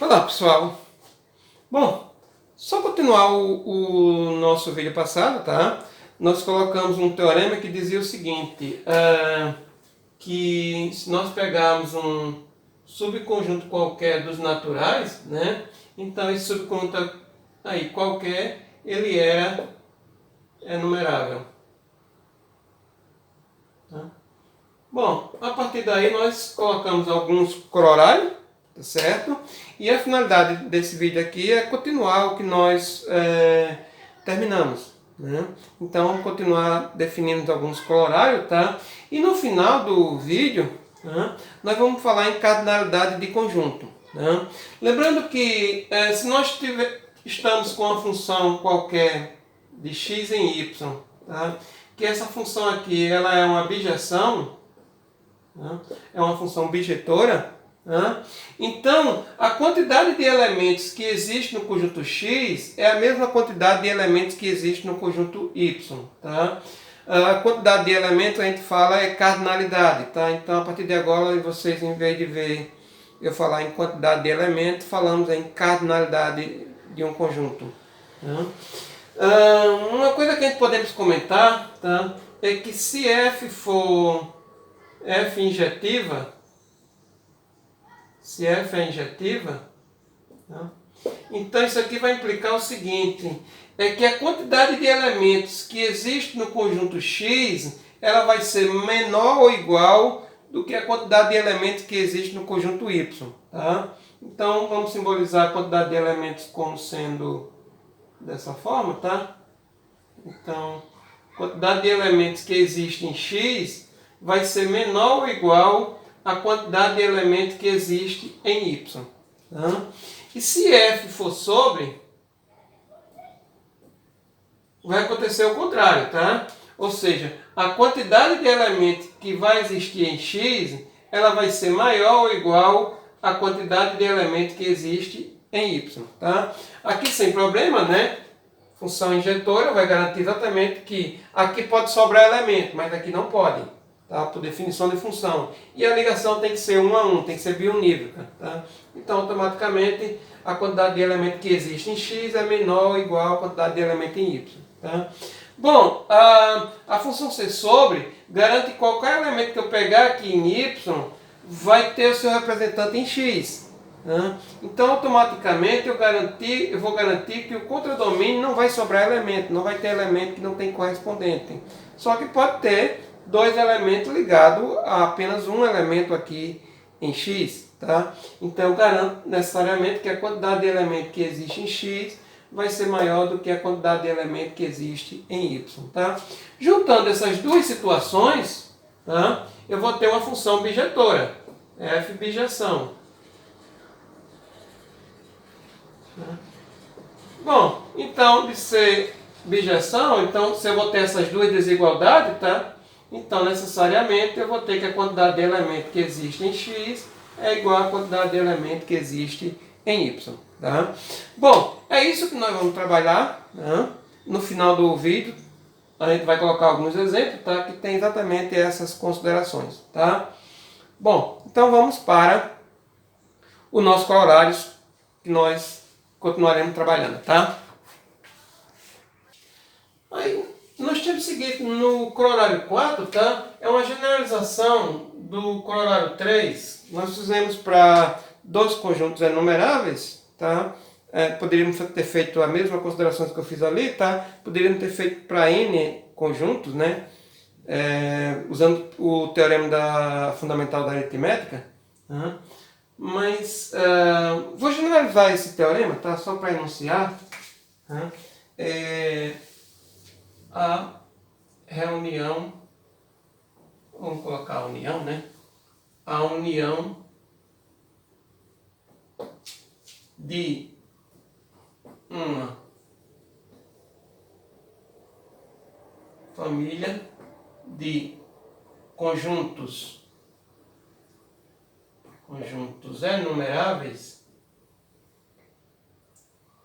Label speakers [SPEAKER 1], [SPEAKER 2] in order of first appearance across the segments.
[SPEAKER 1] Olá pessoal, bom, só continuar o nosso vídeo passado, tá? Nós colocamos um teorema que dizia o seguinte, que se nós pegarmos um subconjunto qualquer dos naturais, né? Então esse subconjunto aí qualquer, ele era enumerável. Tá? Bom, a partir daí nós colocamos alguns corolários, tá certo? E a finalidade desse vídeo aqui é continuar o que nós terminamos, né? Então vamos continuar definindo alguns corolários, tá? E no final do vídeo, né, nós vamos falar em cardinalidade de conjunto, né? Lembrando que se nós estamos com uma função qualquer de x em y, tá? Que essa função aqui ela é uma bijeção, é uma função bijetora. Então, a quantidade de elementos que existe no conjunto X é a mesma quantidade de elementos que existe no conjunto Y. Tá? A quantidade de elementos a gente fala é cardinalidade. Tá? Então, a partir de agora, vocês, em vez de ver eu falar em quantidade de elementos, falamos em cardinalidade de um conjunto. Uma coisa que a gente podemos comentar, tá, é que se F for F injetiva, se F é injetiva, tá? Então isso aqui vai implicar o seguinte, é que a quantidade de elementos que existe no conjunto X, ela vai ser menor ou igual do que a quantidade de elementos que existe no conjunto Y. Tá? Então vamos simbolizar a quantidade de elementos como sendo dessa forma, tá? Então, a quantidade de elementos que existe em X vai ser menor ou igual à quantidade de elementos que existe em Y. Tá? E se F for sobre, vai acontecer o contrário, tá? Ou seja, a quantidade de elementos que vai existir em X, ela vai ser maior ou igual à quantidade de elementos que existe em Y, tá? Aqui sem problema, né? Função injetora vai garantir exatamente que aqui pode sobrar elemento, mas aqui não pode, tá? Por definição de função. E a ligação tem que ser 1 a 1, tem que ser biunívoca. Tá? Então, automaticamente, a quantidade de elemento que existe em X é menor ou igual à quantidade de elemento em Y. Tá? Bom, a função C sobre garante que qualquer elemento que eu pegar aqui em Y vai ter o seu representante em X. Então, automaticamente, eu vou garantir que o contradomínio não vai sobrar elemento, não vai ter elemento que não tem correspondente. Só que pode ter dois elementos ligados a apenas um elemento aqui em X. Tá? Então, eu garanto necessariamente que a quantidade de elemento que existe em X vai ser maior do que a quantidade de elemento que existe em Y. Tá? Juntando essas duas situações, tá? Eu vou ter uma função bijetora, f bijeção. Bom, então, de ser bijeção, então, se eu vou ter essas duas desigualdades, tá? Então, necessariamente, eu vou ter que a quantidade de elemento que existe em X é igual à quantidade de elemento que existe em Y. Tá? Bom, é isso que nós vamos trabalhar. Tá? No final do vídeo, a gente vai colocar alguns exemplos, tá? Que tem exatamente essas considerações. Tá? Bom, então vamos para o nosso corolário que nós continuaremos trabalhando, tá? Aí, nós temos o seguinte, no corolário 4, tá? É uma generalização do corolário 3. Nós fizemos para dois conjuntos enumeráveis, tá? Poderíamos ter feito a mesma consideração que eu fiz ali, tá? Poderíamos ter feito para N conjuntos, né? Usando o teorema fundamental da aritmética. Tá? Mas vou generalizar esse teorema, tá? Só para enunciar. Tá? A reunião, vamos colocar a união, né? A união de uma família de conjuntos enumeráveis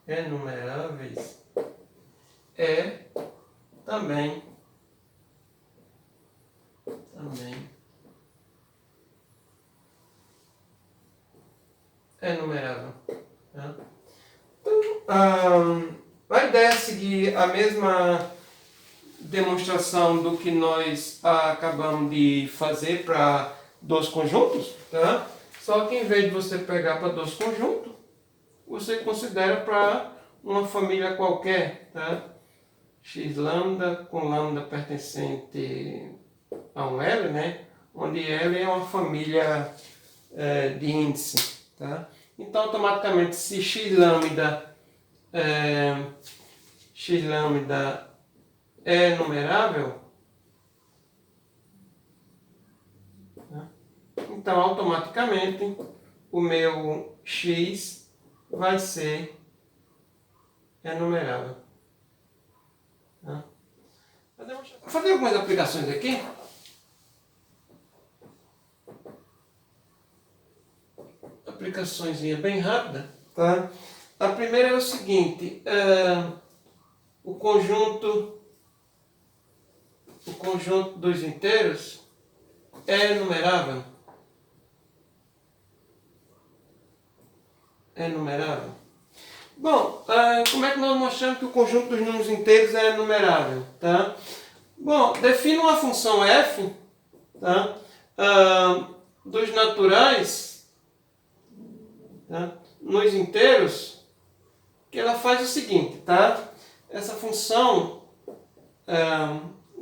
[SPEAKER 1] é também enumerável. Tá? Então, a ideia é seguir a mesma demonstração do que nós acabamos de fazer para dois conjuntos, tá? Só que em vez de você pegar para dois conjuntos, você considera para uma família qualquer, tá? X lambda com lambda pertencente a um L, né? Onde L é uma família de índice, tá? Então, automaticamente, se x lambda é numerável, tá? Então automaticamente o meu x vai ser enumerável. Tá? Vou fazer algumas aplicações aqui. Aplicações bem rápida. Tá? A primeira é o seguinte, o conjunto dos inteiros é enumerável. É enumerável. Bom, como é que nós mostramos que o conjunto dos números inteiros é enumerável? Tá? Bom, defina uma função f, tá? Dos naturais, tá? Nos inteiros, que ela faz o seguinte, tá? Essa função,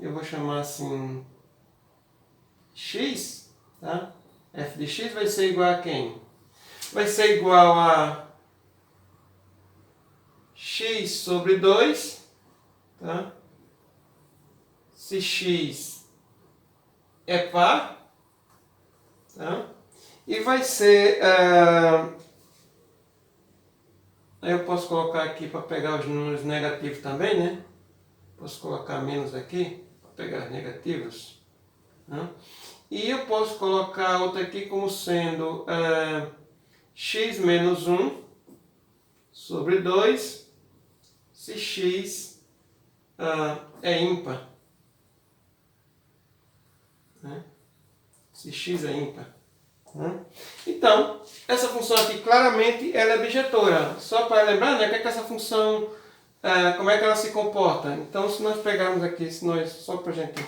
[SPEAKER 1] eu vou chamar assim x, tá? F de x vai ser igual a quem? Vai ser igual a x sobre 2, tá? Se x é par, tá? E vai ser, aí eu posso colocar aqui para pegar os números negativos também, né? Posso colocar menos aqui para pegar os negativos, tá? E eu posso colocar outra aqui como sendo x menos 1 sobre 2 se x é ímpar. Né? Se x é ímpar. Né? Então, essa função aqui claramente ela é bijetora. Só para lembrar, né, que essa função, como é que ela se comporta. Então, se nós pegarmos aqui, só para a gente...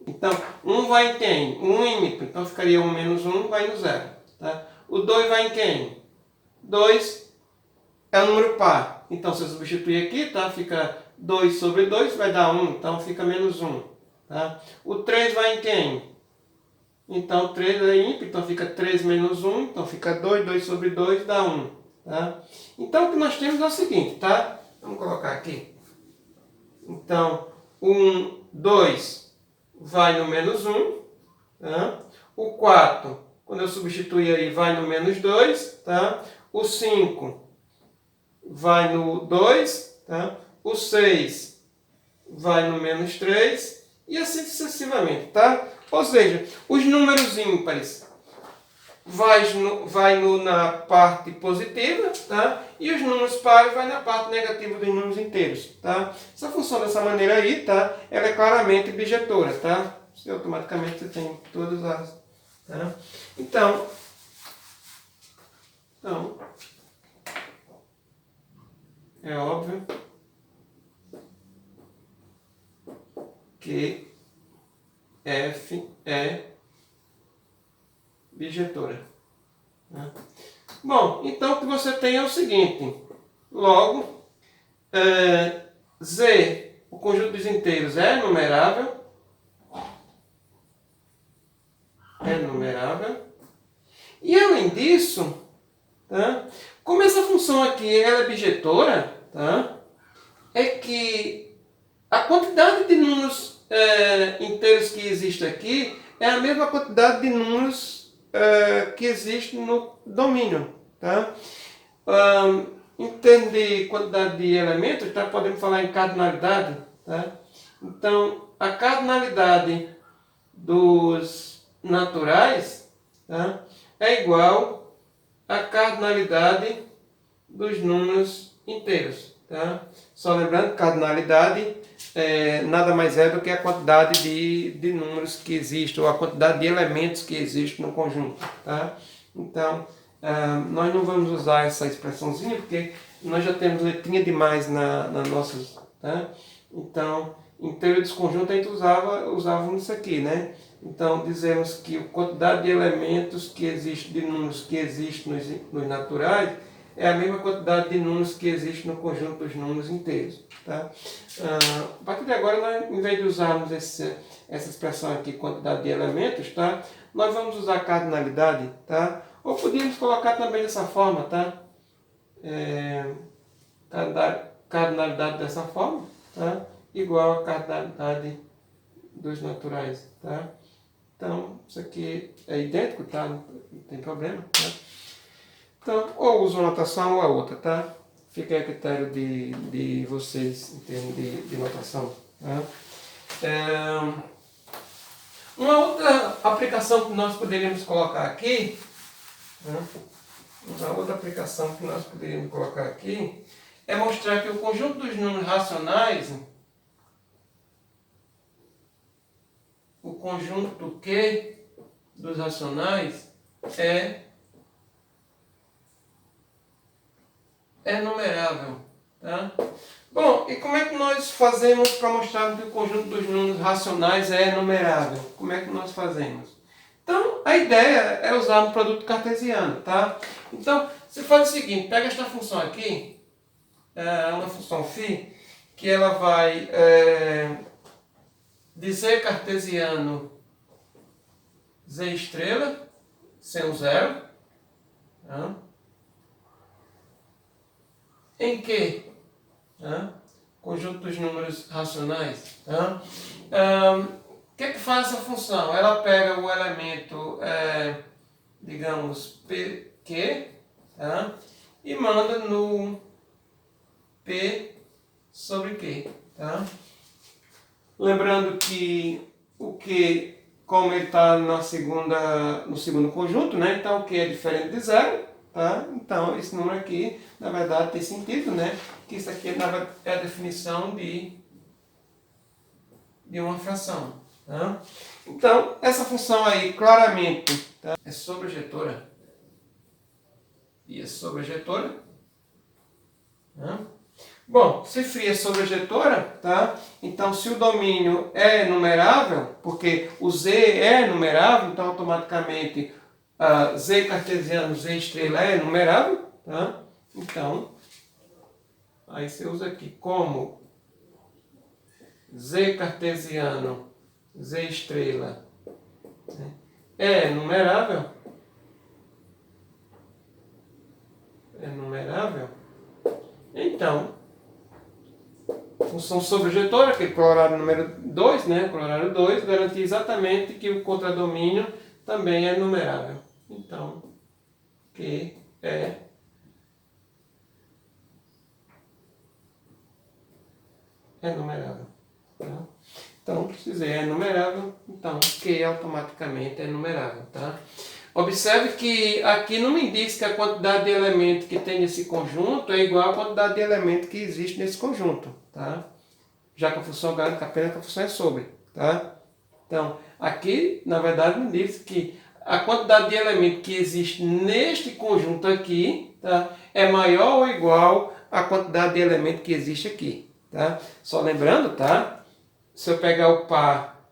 [SPEAKER 1] Então, 1 vai em quem? 1 em ímpar. Então, ficaria 1 menos 1 vai no 0. Tá? O 2 vai em quem? 2 é um número par. Então, se eu substituir aqui, tá? Fica 2 sobre 2, vai dar 1. Então, fica menos 1. Tá? O 3 vai em quem? Então, 3 é ímpar. Então, fica 3 menos 1. Então, fica 2. 2 sobre 2 dá 1. Tá? Então, o que nós temos é o seguinte, tá? Vamos colocar aqui. Então, 2 vai no menos 1. Tá? O 4, quando eu substituir aí, vai no menos 2. Tá? O 5 vai no 2. Tá? O 6 vai no menos 3. E assim sucessivamente. Tá? Ou seja, os números ímpares vai na parte positiva, tá? E os números pares vai na parte negativa dos números inteiros, tá? Essa função dessa maneira aí, tá? Ela é claramente bijetora, tá? Automaticamente você tem todas as... Tá? Então, é óbvio que F é bijetora. Né? Bom, então o que você tem é o seguinte. Logo, Z, o conjunto dos inteiros é numerável. É numerável. E além disso, tá? Como essa função aqui ela é bijetora, tá? É que a quantidade de números inteiros que existe aqui é a mesma quantidade de números que existe no domínio. Tá? Em termos de quantidade de elementos, tá? Podemos falar em cardinalidade. Tá? Então, a cardinalidade dos naturais, tá? É igual à cardinalidade dos números inteiros. Tá? Só lembrando que cardinalidade nada mais é do que a quantidade de números que existe, ou a quantidade de elementos que existe no conjunto. Tá? Então, nós não vamos usar essa expressãozinha porque nós já temos letrinha demais na nossas, tá? Então, em teoria desconjunto a gente usávamos isso aqui, né? Então, dizemos que a quantidade de elementos que existe, de números que existe nos naturais, é a mesma quantidade de números que existe no conjunto dos números inteiros, tá? A partir de agora, nós, em vez de usarmos essa expressão aqui, quantidade de elementos, tá? Nós vamos usar cardinalidade, tá? Ou podíamos colocar também dessa forma, tá? Cardinalidade dessa forma, tá? Igual a cardinalidade dos naturais, tá? Então, isso aqui é idêntico, tá? Não tem problema, tá? Então, ou uso uma notação ou a outra, tá? Fica a critério de vocês em termos de notação, tá? Uma outra aplicação que nós poderíamos colocar aqui, né? Uma outra aplicação que nós poderíamos colocar aqui é mostrar que o conjunto dos números racionais, o conjunto Q dos racionais é numerável, tá? Bom, e como é que nós fazemos para mostrar que o conjunto dos números racionais é numerável? Como é que nós fazemos? Então, a ideia é usar um produto cartesiano, tá? Então, você faz o seguinte, pega esta função aqui, uma função φ, que ela vai dizer cartesiano z estrela, sem o zero, tá? Em que? Conjunto dos números racionais. Tá? O que faz essa função? Ela pega o elemento, digamos, PQ, tá? E manda no P sobre Q. Tá? Lembrando que o Q, como ele está no segundo conjunto, né? Então o Q é diferente de zero. Tá? Então, esse número aqui, na verdade, tem sentido, né? Que isso aqui é a definição de uma fração. Tá? Então, essa função aí, claramente, tá? É sobrejetora. E é sobrejetora. Tá? Bom, se φ é sobrejetora, tá? Então, se o domínio é numerável, porque o z é numerável, então, automaticamente, z cartesiano, z estrela é numerável, tá? Então, aí você usa aqui como z cartesiano, z estrela, né, é numerável, então, função sobrejetora, que é colorário número 2, né? Colorário 2, garantir exatamente que o contradomínio também é numerável. Então, que é numerável. Tá? Então, se z é numerável, então Q automaticamente é numerável. Tá? Observe que aqui não me diz que a quantidade de elementos que tem nesse conjunto é igual à quantidade de elementos que existe nesse conjunto. Tá? Já que a função garante apenas que a função é sobre. Tá? Então, aqui, na verdade, me diz que a quantidade de elementos que existe neste conjunto aqui, tá, é maior ou igual à quantidade de elementos que existe aqui. Tá? Só lembrando, tá? Se eu pegar o par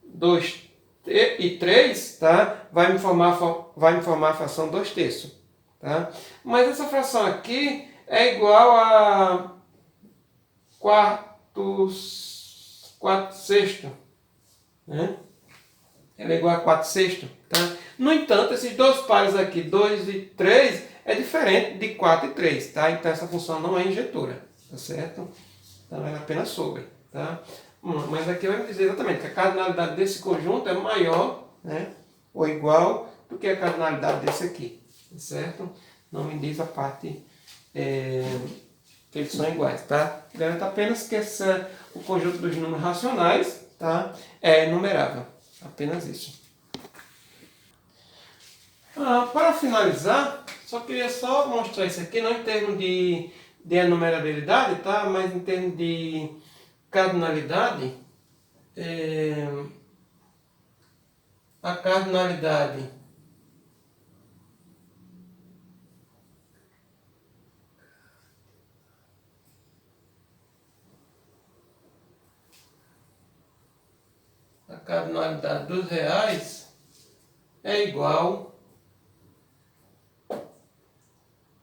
[SPEAKER 1] 2 e 3, tá? vai me formar a fração 2/3. Tá? Mas essa fração aqui é igual a 4/6. Né? Ela é igual a 4/6. Tá? No entanto, esses dois pares aqui, 2 e 3, é diferente de 4 e 3. Tá? Então essa função não é injetora. Tá certo? Então ela é apenas sobre. Tá? Mas aqui vai me dizer exatamente que a cardinalidade desse conjunto é maior, né, ou igual do que a cardinalidade desse aqui. Tá certo? Não me diz a parte que eles são iguais. Tá? Garanta apenas que o conjunto dos números racionais, tá, é numerável. Apenas isso. Para finalizar, só queria mostrar isso aqui, não em termos de enumerabilidade, tá? Mas em termos de cardinalidade. A cardinalidade cardinalidade dos reais é igual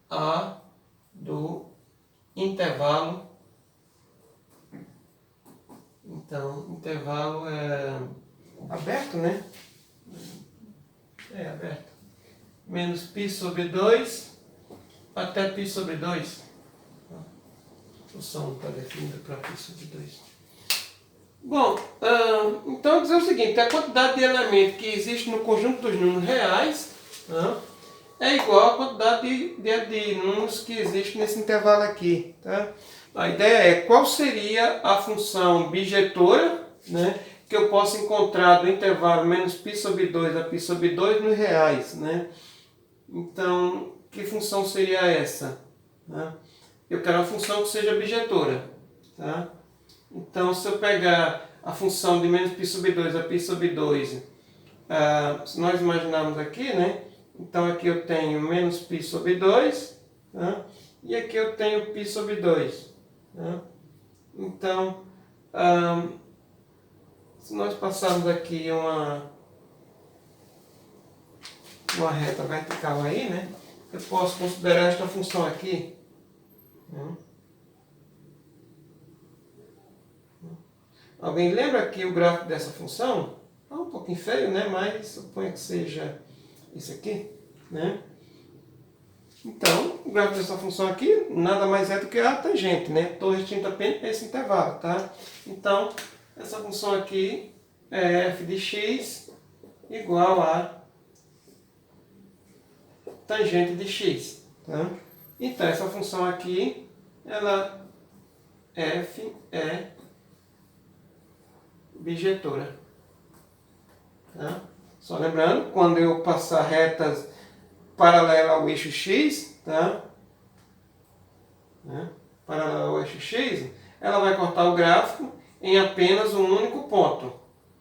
[SPEAKER 1] a do intervalo. Então, intervalo é aberto, né? É aberto. Menos π sobre 2 até π sobre 2. O som está definido para π sobre 2. Bom, então dizer o seguinte, a quantidade de elementos que existe no conjunto dos números reais é igual à quantidade de números que existe nesse intervalo aqui. Tá? A ideia é qual seria a função bijetora, né, que eu posso encontrar do intervalo menos π sobre 2 a π sobre 2 nos reais. Né? Então, que função seria essa? Né? Eu quero uma função que seja bijetora. Tá? Então, se eu pegar a função de menos π sobre 2 a π sobre 2, se nós imaginarmos aqui, né? Então, aqui eu tenho menos π sobre 2, tá? E aqui eu tenho π sobre 2. Tá? Então, se nós passarmos aqui uma reta vertical aí, né? Eu posso considerar esta função aqui. Alguém lembra aqui o gráfico dessa função? É um pouquinho feio, né? Mas suponha que seja isso aqui, né? Então, o gráfico dessa função aqui nada mais é do que a tangente, né? Estou restrito apenas a esse intervalo, tá? Então, essa função aqui é f de x igual a tangente de x, tá? Então, essa função aqui, ela f é bijetora. Tá? Só lembrando, quando eu passar retas paralelas ao eixo x, tá? Paralela ao eixo x, ela vai cortar o gráfico em apenas um único ponto.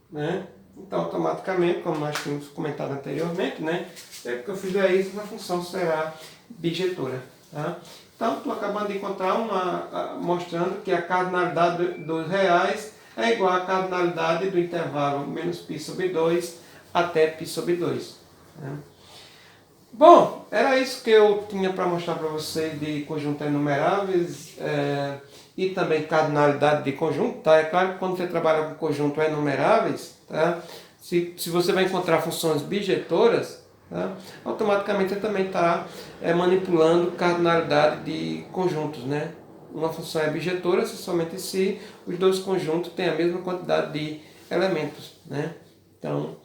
[SPEAKER 1] Né? Então, automaticamente, como nós tínhamos comentado anteriormente, né? Sempre que eu fizer isso, a função será bijetora. Tá? Então, estou acabando de encontrar mostrando que a cardinalidade dos reais é igual à cardinalidade do intervalo menos π sobre 2 até π sobre 2. Né? Bom, era isso que eu tinha para mostrar para vocês de conjuntos enumeráveis e também cardinalidade de conjunto. Tá? É claro que quando você trabalha com conjuntos enumeráveis, tá? se você vai encontrar funções bijetoras, tá? Automaticamente você também está manipulando cardinalidade de conjuntos. Né? Uma função é bijetora somente se os dois conjuntos têm a mesma quantidade de elementos. Né? Então,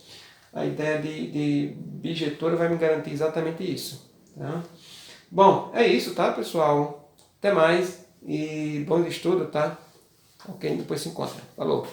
[SPEAKER 1] a ideia de bijetora vai me garantir exatamente isso. Tá? Bom, é isso, tá, pessoal? Até mais e bom estudo, tá? Ok, depois se encontra. Falou!